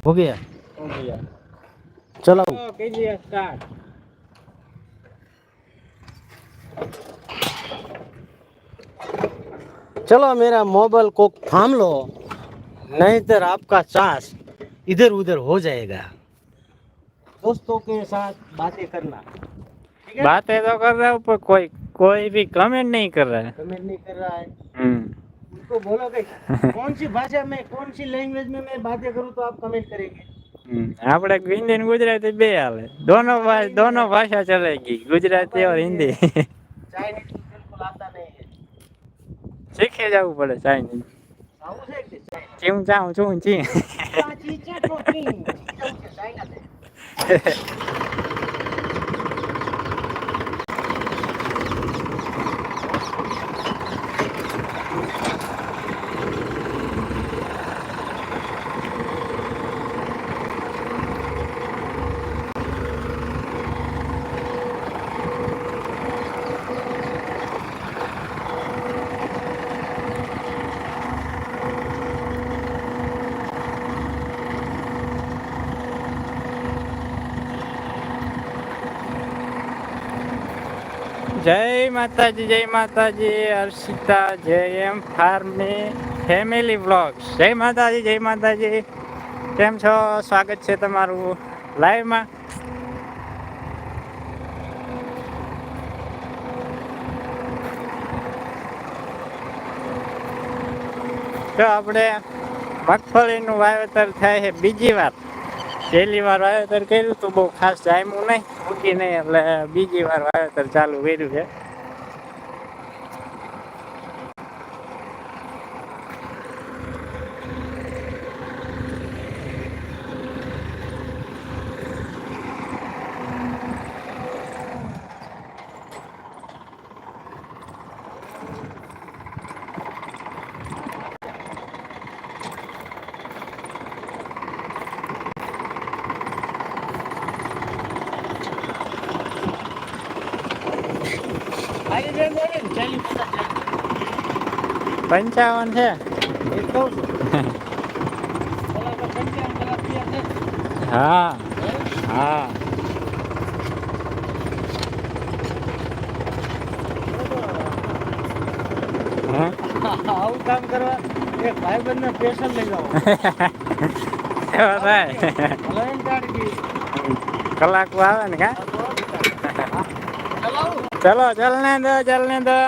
हो गया। हो गया। चलो कीजिए स्टार्ट। चलो मेरा मोबाइल को थाम लो, नहीं तो आपका चांस इधर उधर हो जाएगा। दोस्तों के साथ बातें करना, ठीक है? बातें तो कर रहा हूँ पर कोई कोई भी कमेंट नहीं कर रहा है। कमेंट नहीं कर रहा है। हम्म। उसको बोलो कि कौन सी भाषा में, कौन सी लैंग्वेज में मैं बातें करूँ तो आप कमेंट करेंगे। આપણે હિન્દી ને ગુજરાતી બે હાલે, दोनों भाषा चलेगी, गुजराती और हिंदी। चाइनीज तो बिल्कुल आता नहीं है। શીખે જવું પડે ચાઇનીઝ। આવું છે કે ચાઇનીઝ? ચીમ ચાઉ ચું ચી। ચાચી ચાટો ચીન, ચીચા છે ચાઇના છે। જય માતાજી, જય માતાજી, હર્ષિતા જય એમ ફાર્મી ફેમિલી વ્લોગ્સ। જય માતાજી, જય માતાજી, કેમ છો? સ્વાગત છે તમારું લાઈવમાં। તો આપણે મગફળીનું વાવેતર થાય છે બીજી વાર। પહેલી વાર વાવેતર કર્યું તો બહુ ખાસ જામ્યું નહીં, ઉગી નહીં, એટલે બીજી વાર વાવેતર ચાલુ કર્યું છે। આઈ રે રે ચાલી 55 છે। એ કહું છું પેલા તો 55 કલાક થયા છે। હા હા। હા આવું કામ કરવા એક ભાઈબંધને સ્પેશિયલ લઈ જાઓ। એવા થાય। હલાઈને કાઢી કલાક આવે ને કા। ચલાવું। ચલો ચલને દો, ચલને દો।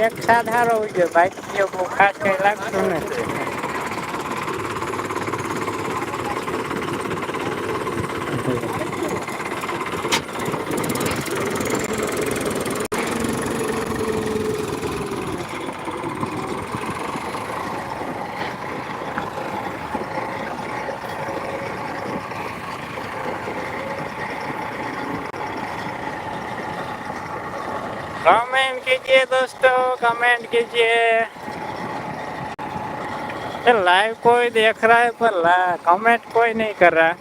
એક સાથ સારો ઉગ્યો, બાકી બહુ ખાસ કઈ લાગતું નથી। कमेंट कीजिए दोस्तों, कमेंट कीजिए। लाइव कोई देख रहा है पर कमेंट कोई नहीं कर रहा।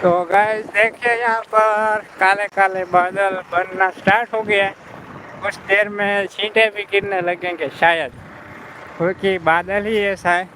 तो गाइस देखिए यहाँ पर काले काले बादल बनना स्टार्ट हो गया। कुछ देर में छींटे भी गिरने लगेंगे शायद, क्योंकि बादल ही ऐसा है।